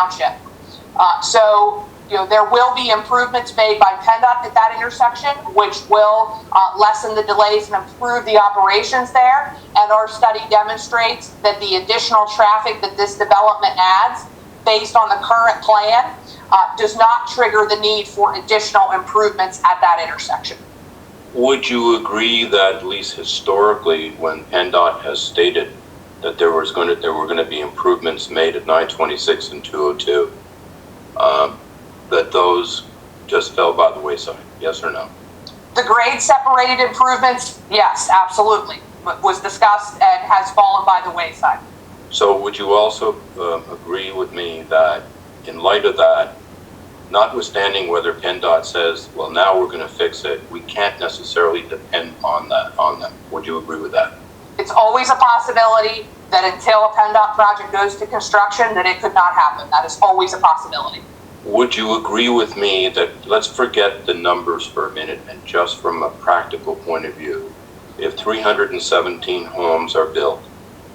township. So there will be improvements made by PennDOT at that intersection, which will lessen the delays and improve the operations there. And our study demonstrates that the additional traffic that this development adds, based on the current plan, does not trigger the need for additional improvements at that intersection. Would you agree that, at least historically, when PennDOT has stated that there were going to be improvements made at 926 and 202, that those just fell by the wayside? Yes or no? The grade separated improvements, yes, absolutely, was discussed and has fallen by the wayside. So would you also agree with me that in light of that, notwithstanding whether PennDOT says, well, now we're going to fix it, we can't necessarily depend on them? Would you agree with that? It's always a possibility that until a PennDOT project goes to construction, that it could not happen. That is always a possibility. Would you agree with me that, let's forget the numbers for a minute, and just from a practical point of view, if 317 homes are built,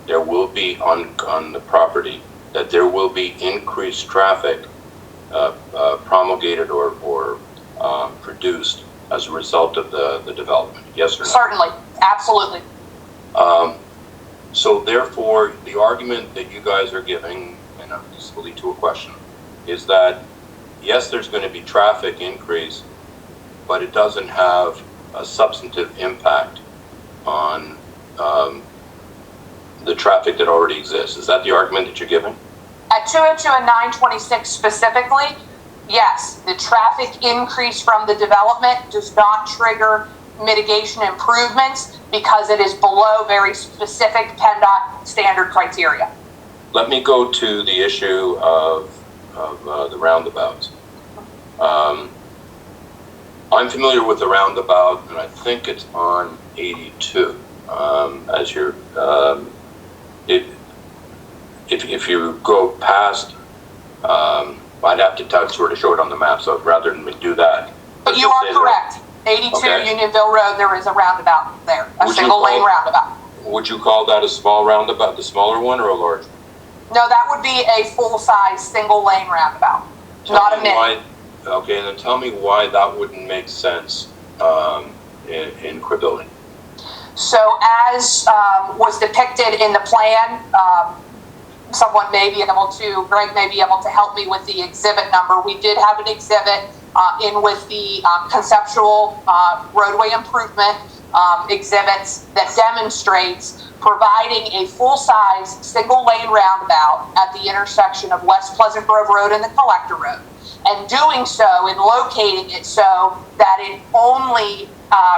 there will be on the property, that there will be increased traffic promulgated or produced as a result of the development? Yes or no? Certainly, absolutely. So therefore, the argument that you guys are giving, and this will lead to a question, is that yes, there's going to be traffic increase, but it doesn't have a substantive impact on the traffic that already exists. Is that the argument that you're giving? At 202 and 926 specifically, yes, the traffic increase from the development does not trigger mitigation improvements because it is below very specific PennDOT standard criteria. Let me go to the issue of the roundabouts. I'm familiar with the roundabout, and I think it's on 82. As you're, if you go past, I'd have to sort of show it on the map. So rather than do that, but you are correct. 82 okay. Unionville Road, there is a roundabout there, a single lane roundabout. Would you call that a small roundabout, the smaller one, or a large one? No, that would be a full-size single lane roundabout, not a mini. Okay, and then tell me why that wouldn't make sense in Crebilly. So as was depicted in the plan, someone may be able to, Greg may be able to help me with the exhibit number. We did have an exhibit in with the conceptual roadway improvement exhibits that demonstrates providing a full-size single-lane roundabout at the intersection of West Pleasant Grove Road and the Collector Road, and doing so and locating it so that it only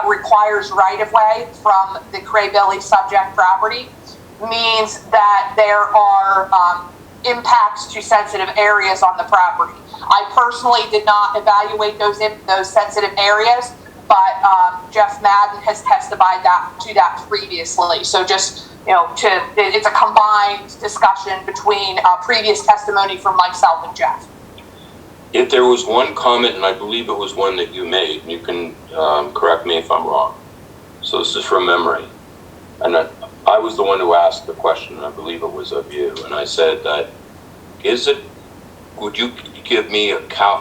requires right-of-way from the Crebilly subject property means that there are impacts to sensitive areas on the property. I personally did not evaluate those sensitive areas, but Jeff Madden has testified to that previously. So just, it's a combined discussion between previous testimony from myself and Jeff. If there was one comment, and I believe it was one that you made, and you can correct me if I'm wrong. So this is from memory. And I was the one who asked the question, and I believe it was of you. And I said that, would you give me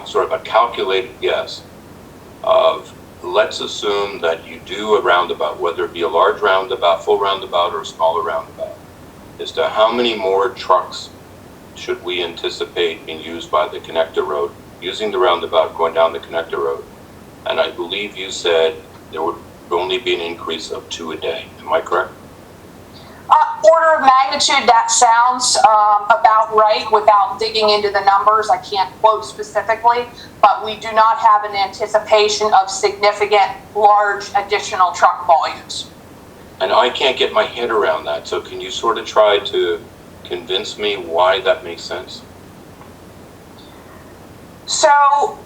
sort of a calculated guess of, let's assume that you do a roundabout, whether it be a large roundabout, full roundabout, or a smaller roundabout, as to how many more trucks should we anticipate being used by the connector road, using the roundabout, going down the connector road? And I believe you said there would only be an increase of 2 a day. Am I correct? Order of magnitude, that sounds about right without digging into the numbers. I can't quote specifically, but we do not have an anticipation of significant, large additional truck volumes. And I can't get my head around that. So can you sort of try to convince me why that makes sense? So,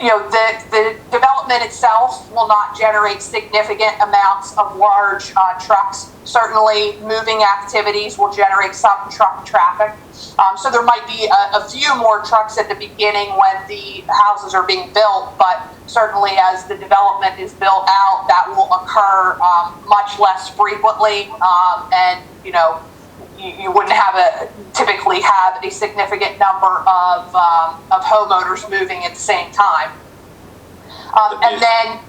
the development itself will not generate significant amounts of large trucks. Certainly, moving activities will generate some truck traffic. So there might be a few more trucks at the beginning when the houses are being built, but certainly as the development is built out, that will occur much less frequently. And, you wouldn't typically have a significant number of homeowners moving at the same time. And then,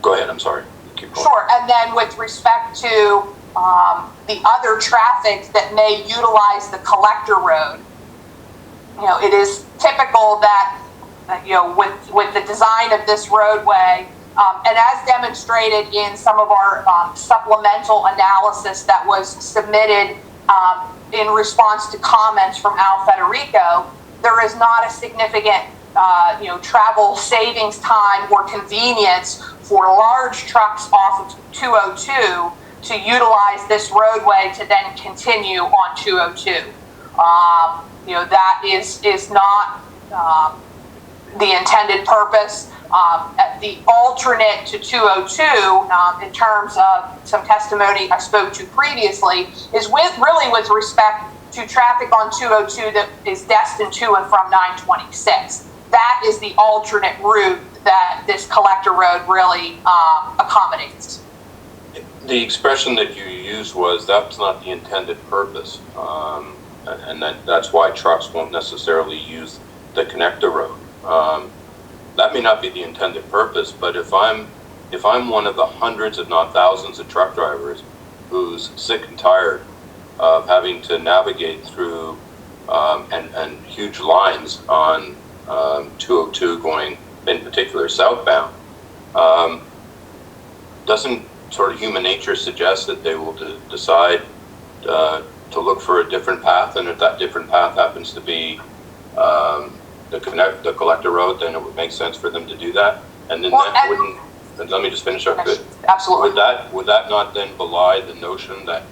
go ahead. I'm sorry. Keep going. Sure. And then with respect to the other traffic that may utilize the collector road, it is typical that with the design of this roadway, and as demonstrated in some of our supplemental analysis that was submitted in response to comments from Al Federico, there is not a significant travel savings time or convenience for large trucks off of 202 to utilize this roadway to then continue on 202. That is not the intended purpose. The alternate to 202, in terms of some testimony I spoke to previously, is really with respect to traffic on 202 that is destined to and from 926. That is the alternate route that this collector road really accommodates. The expression that you used was that's not the intended purpose, and that's why trucks won't necessarily use the connector road. That may not be the intended purpose, but if I'm one of the hundreds, if not thousands, of truck drivers who's sick and tired of having to navigate through and huge lines on 202 going, in particular, southbound, doesn't sort of human nature suggest that they will decide to look for a different path, and if that different path happens to be the collector road, then it would make sense for them to do that. And then that wouldn't. And let me just finish up. Good. Absolutely. Would that not then belie the notion that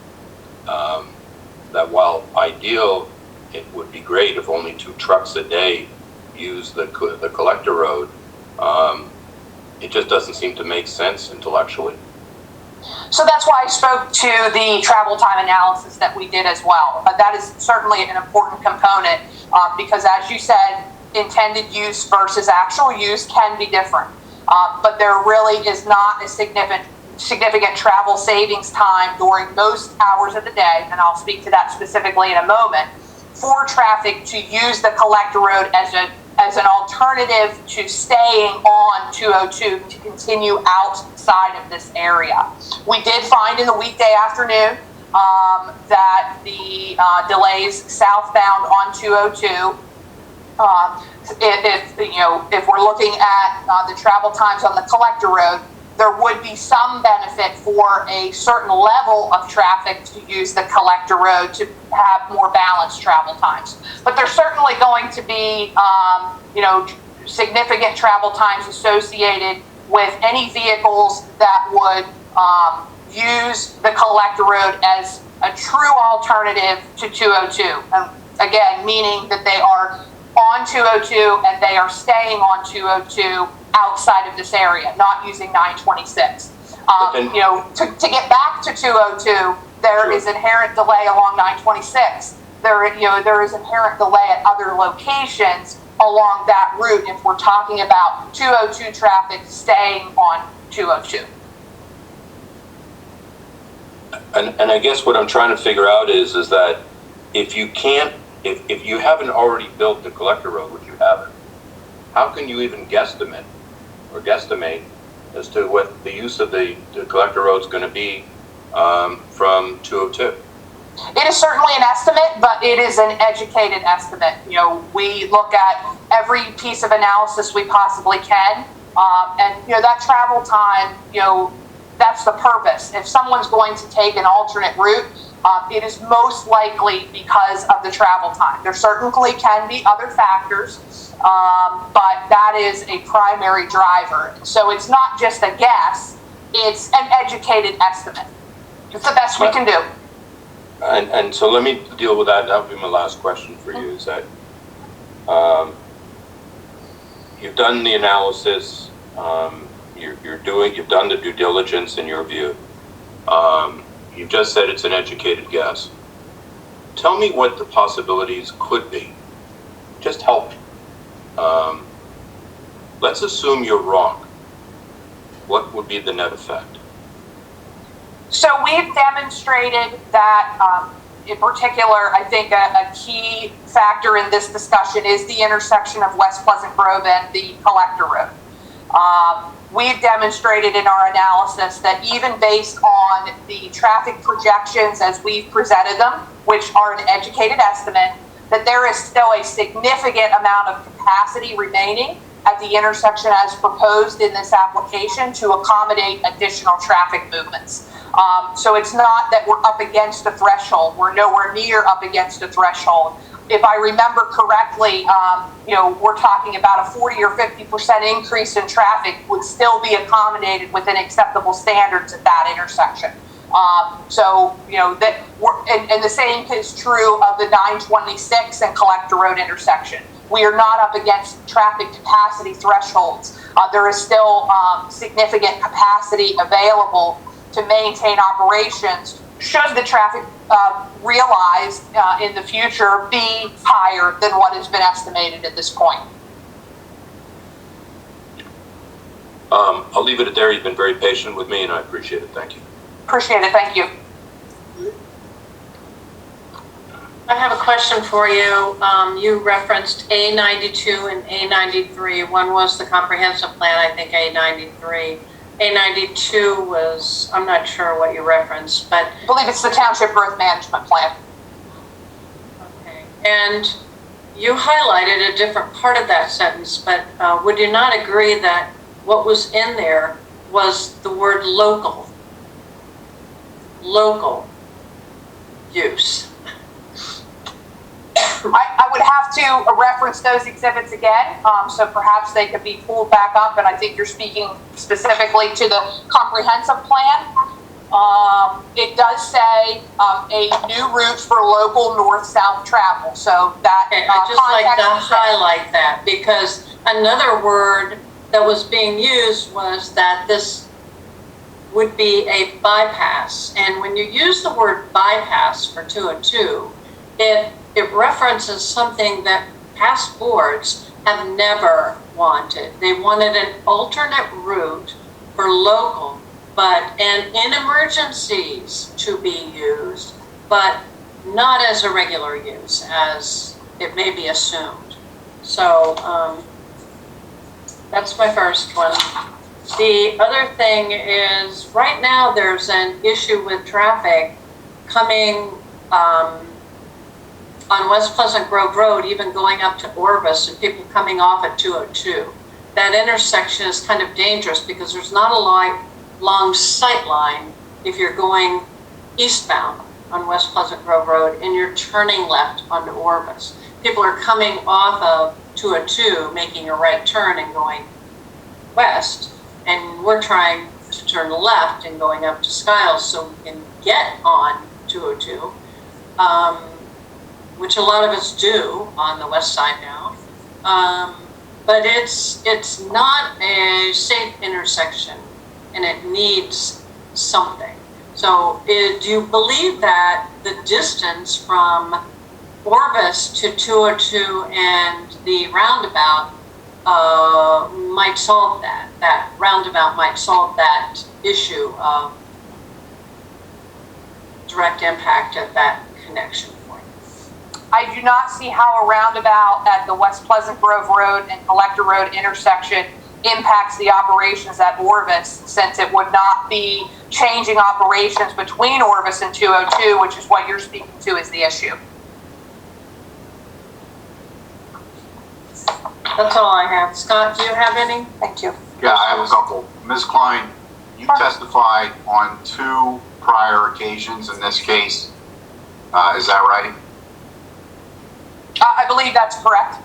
that while ideal, it would be great if only 2 trucks a day use the collector road? It just doesn't seem to make sense intellectually. So that's why I spoke to the travel time analysis that we did as well. That is certainly an important component because, as you said, intended use versus actual use can be different. But there really is not a significant travel savings time during most hours of the day, and I'll speak to that specifically in a moment, for traffic to use the collector road as an alternative to staying on 202 to continue outside of this area. We did find in the weekday afternoon that the delays southbound on 202, if we're looking at the travel times on the collector road, there would be some benefit for a certain level of traffic to use the collector road to have more balanced travel times. But there's certainly going to be, significant travel times associated with any vehicles that would use the collector road as a true alternative to 202. And again, meaning that they are on 202 and they are staying on 202 outside of this area, not using 926. To get back to 202, there is inherent delay along 926. There is inherent delay at other locations along that route if we're talking about 202 traffic staying on 202. And I guess what I'm trying to figure out is that if you haven't already built the collector road, which you haven't, how can you even guesstimate as to what the use of the collector road is going to be from 202? It is certainly an estimate, but it is an educated estimate. We look at every piece of analysis we possibly can, and that travel time, that's the purpose. If someone's going to take an alternate route, it is most likely because of the travel time. There certainly can be other factors, but that is a primary driver. So it's not just a guess, it's an educated estimate. It's the best we can do. And so let me deal with that. That would be my last question for you, is that you've done the analysis, you've done the due diligence in your view. You've just said it's an educated guess. Tell me what the possibilities could be. Just help me. Let's assume you're wrong. What would be the net effect? So we've demonstrated that in particular, I think a key factor in this discussion is the intersection of West Pleasant Grove and the Collector Road. We've demonstrated in our analysis that even based on the traffic projections as we've presented them, which are an educated estimate, that there is still a significant amount of capacity remaining at the intersection as proposed in this application to accommodate additional traffic movements. So it's not that we're up against a threshold. We're nowhere near up against a threshold. If I remember correctly, we're talking about a 40 or 50% increase in traffic would still be accommodated within acceptable standards at that intersection. And the same is true of the 926 and Collector Road intersection. We are not up against traffic capacity thresholds. There is still significant capacity available to maintain operations should the traffic realized in the future be higher than what has been estimated at this point. I'll leave it at there. You've been very patient with me, and I appreciate it. Thank you. Appreciate it. Thank you. I have a question for you. You referenced A92 and A93. One was the comprehensive plan, I think A93. A92 was, I'm not sure what you referenced, but... I believe it's the Township Growth Management Plan. Okay. And you highlighted a different part of that sentence, but would you not agree that what was in there was the word local? Local use. I would have to reference those exhibits again, so perhaps they could be pulled back up, and I think you're speaking specifically to the comprehensive plan. It does say a new route for local north-south travel, so that... Okay, I'd just like to highlight that, because another word that was being used was that this would be a bypass, and when you use the word bypass for 202, it references something that past boards have never wanted. They wanted an alternate route for local, and in emergencies to be used, but not as a regular use, as it may be assumed. So that's my first one. The other thing is, right now there's an issue with traffic coming on West Pleasant Grove Road, even going up to Orvis, and people coming off at 202. That intersection is kind of dangerous because there's not a long sight line if you're going eastbound on West Pleasant Grove Road and you're turning left onto Orvis. People are coming off of 202, making a right turn and going west, and we're trying to turn left and going up to Skiles so we can get on 202. Which a lot of us do on the west side now, but it's not a safe intersection, and it needs something. So do you believe that the distance from Orvis to 202 and the roundabout might solve that? That roundabout might solve that issue of direct impact at that connection. I do not see how a roundabout at the West Pleasant Grove Road and Collector Road intersection impacts the operations at Orvis, since it would not be changing operations between Orvis and 202, which is what you're speaking to as the issue. That's all I have. Scott, do you have any? Thank you. Yeah, I have a couple. Ms. Klein, you testified on 2 prior occasions in this case. Is that right? I believe that's correct.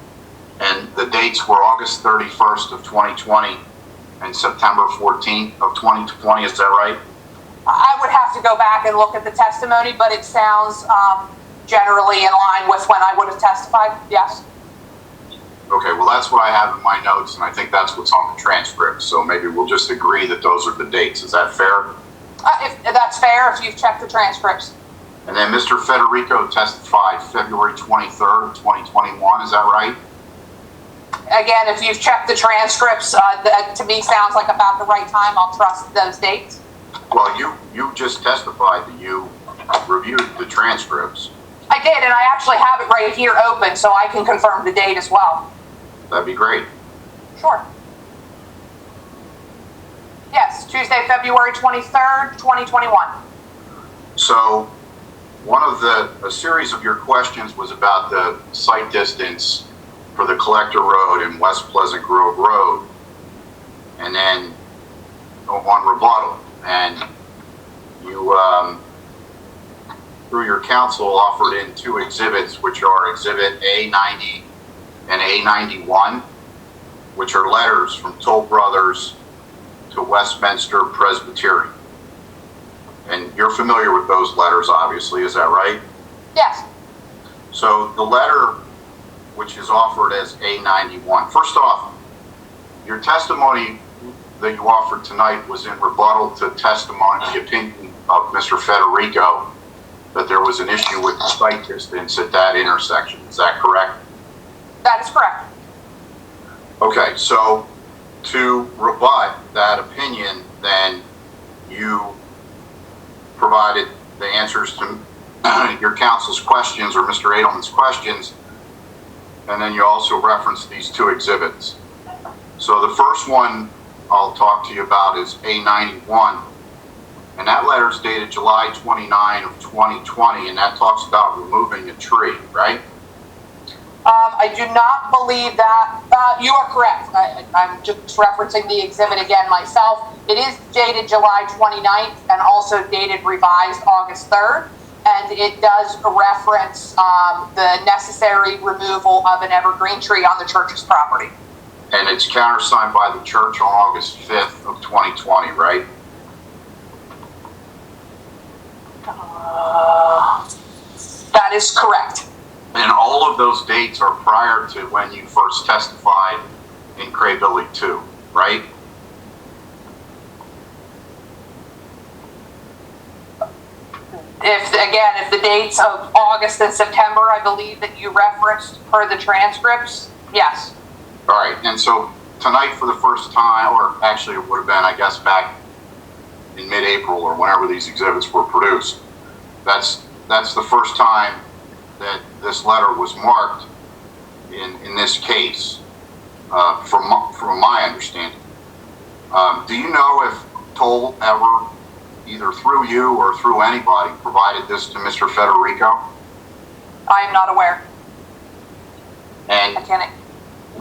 And the dates were August 31st of 2020 and September 14th of 2020. Is that right? I would have to go back and look at the testimony, but it sounds generally in line with when I would have testified. Yes. Okay, well, that's what I have in my notes, and I think that's what's on the transcript. So maybe we'll just agree that those are the dates. Is that fair? If that's fair, if you've checked the transcripts. And then Mr. Federico testified February 23rd of 2021. Is that right? Again, if you've checked the transcripts, that to me sounds like about the right time. I'll trust those dates. Well, you just testified that you reviewed the transcripts. I did, and I actually have it right here open, so I can confirm the date as well. That'd be great. Sure. Yes, Tuesday, February 23rd, 2021. So a series of your questions was about the site distance for the Collector Road and West Pleasant Grove Road, and then on rebuttal. And you, through your counsel, offered in two exhibits, which are Exhibit A90 and A91, which are letters from Toll Brothers to Westminster Presbyterian. And you're familiar with those letters, obviously, is that right? Yes. So the letter, which is offered as A91, first off, your testimony that you offered tonight was in rebuttal to testimony, the opinion of Mr. Federico, that there was an issue with the site distance at that intersection. Is that correct? That is correct. Okay, so to rebut that opinion, then you provided the answers to your counsel's questions or Mr. Edelman's questions, and then you also referenced these two exhibits. So the first one I'll talk to you about is A91, and that letter is dated July 29 of 2020, and that talks about removing a tree, right? I do not believe that. You are correct. I'm just referencing the exhibit again myself. It is dated July 29th and also dated revised August 3rd. And it does reference the necessary removal of an evergreen tree on the church's property. And it's countersigned by the church on August 5th of 2020, right? That is correct. And all of those dates are prior to when you first testified in Crebilly 2, right? If the dates of August and September, I believe that you referenced per the transcripts, yes. All right, and so tonight for the first time, or actually it would have been, I guess, back in mid-April or whenever these exhibits were produced, that's the first time that this letter was marked in this case, from my understanding. Do you know if Toll ever, either through you or through anybody, provided this to Mr. Federico? I am not aware. And I can't.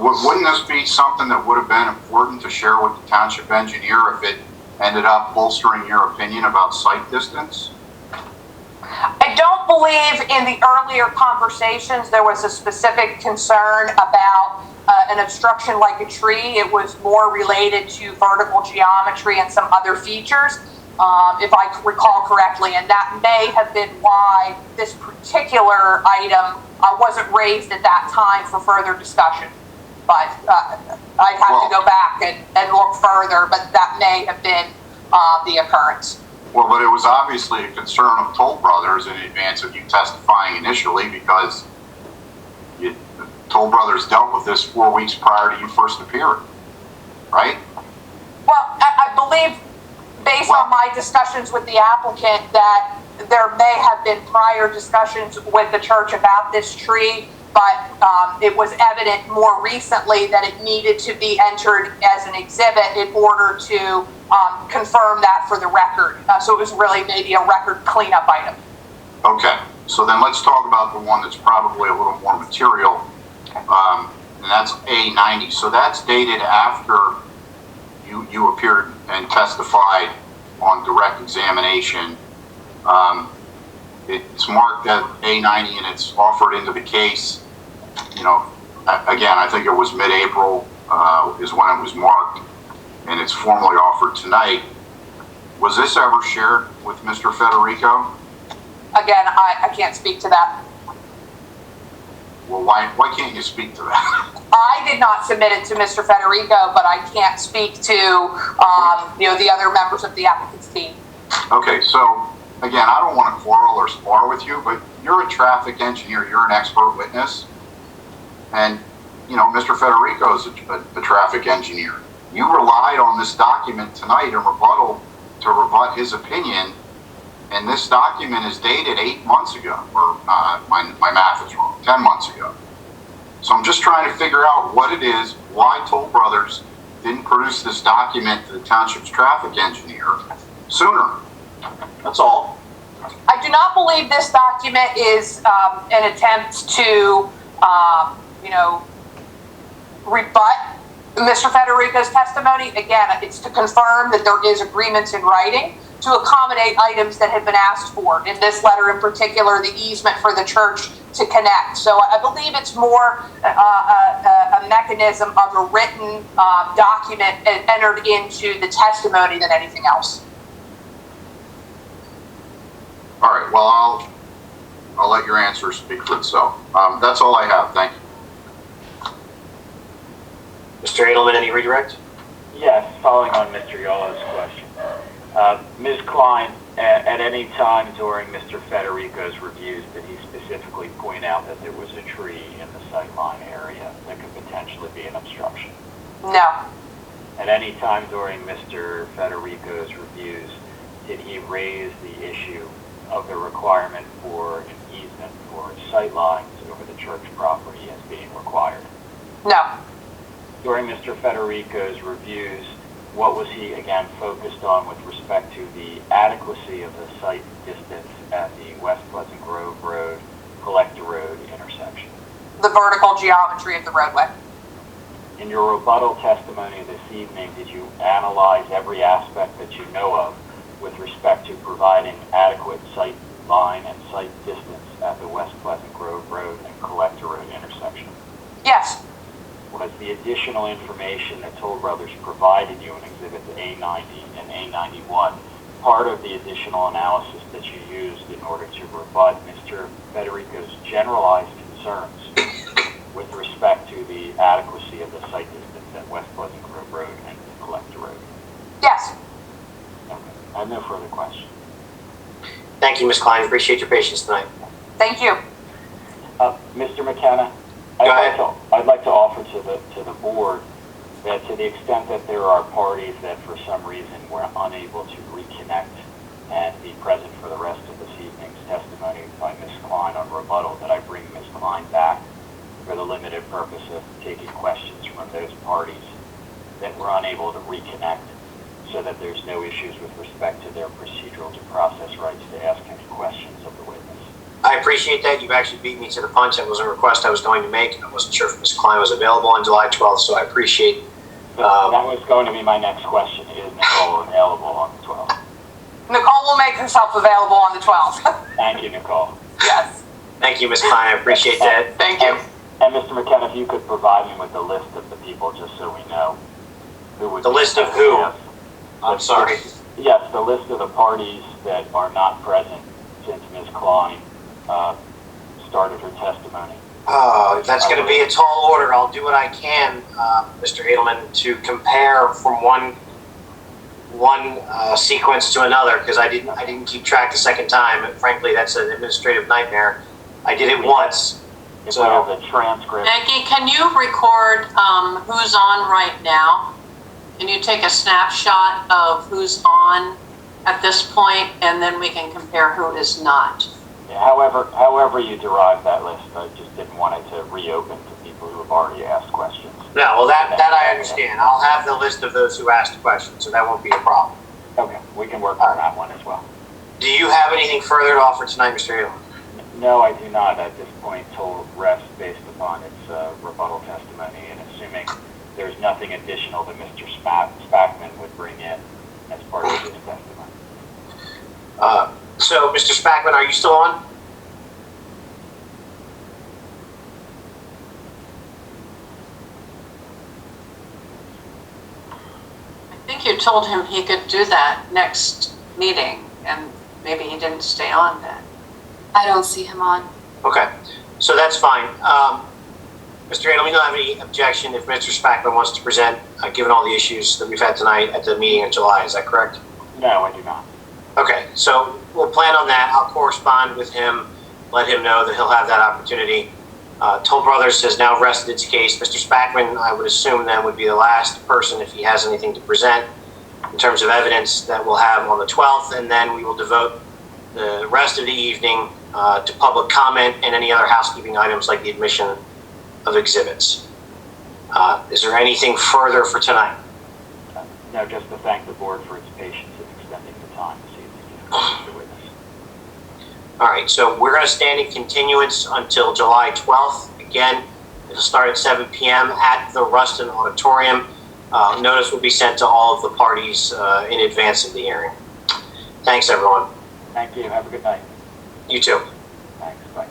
wouldn't this be something that would have been important to share with the township engineer if it ended up bolstering your opinion about site distance? I don't believe in the earlier conversations there was a specific concern about an obstruction like a tree. It was more related to vertical geometry and some other features, if I recall correctly, and that may have been why this particular item wasn't raised at that time for further discussion. But I'd have to go back and look further, but that may have been the occurrence. Well, but it was obviously a concern of Toll Brothers in advance of you testifying initially, because Toll Brothers dealt with this 4 weeks prior to you first appearing, right? Well, I believe, based on my discussions with the applicant, that there may have been prior discussions with the church about this tree, but it was evident more recently that it needed to be entered as an exhibit in order to confirm that for the record. So it was really maybe a record cleanup item. Okay, so then let's talk about the one that's probably a little more material, and that's A90. So that's dated after you appeared and testified on direct examination. It's marked at A90 and it's offered into the case. You know, again, I think it was mid-April is when it was marked, and it's formally offered tonight. Was this ever shared with Mr. Federico? Again, I can't speak to that. Well, why can't you speak to that? I did not submit it to Mr. Federico, but I can't speak to the other members of the applicant's team. Okay, so again, I don't want to quarrel or spar with you, but you're a traffic engineer, you're an expert witness, and Mr. Federico is a traffic engineer. You relied on this document tonight in rebuttal to rebut his opinion And this document is dated 8 months ago, or my math is wrong, 10 months ago. So I'm just trying to figure out what it is, why Toll Brothers didn't produce this document to the township's traffic engineer sooner. That's all. I do not believe this document is an attempt to, rebut Mr. Federico's testimony. Again, it's to confirm that there is agreements in writing to accommodate items that have been asked for. In this letter in particular, the easement for the church to connect. So I believe it's more a mechanism of a written document entered into the testimony than anything else. All right, well, I'll let your answer speak for itself. That's all I have. Thank you. Mr. Edelman, any redirect? Yes, following on Mr. Yolo's question. Ms. Klein, at any time during Mr. Federico's reviews, did he specifically point out that there was a tree in the sightline area that could potentially be an obstruction? No. At any time during Mr. Federico's reviews, did he raise the issue of the requirement for an easement for sight lines over the church property as being required? No. During Mr. Federico's reviews, what was he again focused on with respect to the adequacy of the sight distance at the West Pleasant Grove Road, Collector Road intersection? The vertical geometry of the roadway. In your rebuttal testimony this evening, did you analyze every aspect that you know of with respect to providing adequate sight line and sight distance at the West Pleasant Grove Road and Collector Road intersection? Yes. Was the additional information that Toll Brothers provided you in Exhibits A90 and A91 part of the additional analysis that you used in order to rebut Mr. Federico's generalized concerns with respect to the adequacy of the sight distance at West Pleasant Grove Road and Collector Road? Yes. Okay. I have no further questions. Thank you, Ms. Klein. Appreciate your patience tonight. Thank you. Mr. McKenna, I'd like to offer to the board that to the extent that there are parties that for some reason were unable to reconnect and be present for the rest of this evening's testimony by Ms. Klein on rebuttal, that I bring Ms. Klein back for the limited purpose of taking questions from those parties that were unable to reconnect, so that there's no issues with respect to their procedural due process rights to ask any questions of the witness. I appreciate that. You've actually beat me to the punch. That was a request I was going to make. I wasn't sure if Ms. Klein was available on July 12th, so I appreciate that was going to be my next question. Is Nicole available on the 12th? Nicole will make herself available on the 12th. Thank you, Nicole. Yes. Thank you, Ms. Klein. I appreciate that. Thank you. And Mr. McKenna, if you could provide me with the list of the people, just so we know who would. The list of who? I'm sorry. Yes, the list of the parties that are not present since Ms. Klein started her testimony. Oh, that's going to be a tall order. I'll do what I can, Mr. Edelman, to compare from one sequence to another, because I didn't keep track the second time. And frankly, that's an administrative nightmare. I did it once. If we have the transcript. Maggie, can you record who's on right now? Can you take a snapshot of who's on at this point, and then we can compare who is not? However you derive that list, I just didn't want it to reopen to people who have already asked questions. No, well, that I understand. I'll have the list of those who asked questions, so that won't be a problem. Okay, we can work on that one as well. Do you have anything further to offer tonight, Mr. Edelman? No, I do not. At this point, Toll rests based upon its rebuttal testimony, and assuming there's nothing additional that Mr. Spackman would bring in as part of his testimony. So, Mr. Spackman, are you still on? I think you told him he could do that next meeting, and maybe he didn't stay on then. I don't see him on. Okay, so that's fine. Mr. Edelman, we don't have any objection if Mr. Spackman wants to present, given all the issues that we've had tonight at the meeting in July. Is that correct? No, I do not. Okay, so we'll plan on that. I'll correspond with him, let him know that he'll have that opportunity. Toll Brothers has now rested its case. Mr. Spackman, I would assume then, would be the last person if he has anything to present in terms of evidence that we'll have on the 12th, and then we will devote the rest of the evening to public comment and any other housekeeping items like the admission of exhibits. Is there anything further for tonight? No, just to thank the board for its patience in extending the time to see the witness. All right, so we're going to stand in continuance until July 12th. Again, it'll start at 7 p.m. at the Ruston Auditorium. Notice will be sent to all of the parties in advance of the hearing. Thanks, everyone. Thank you. Have a good night. You too. Thanks. Bye.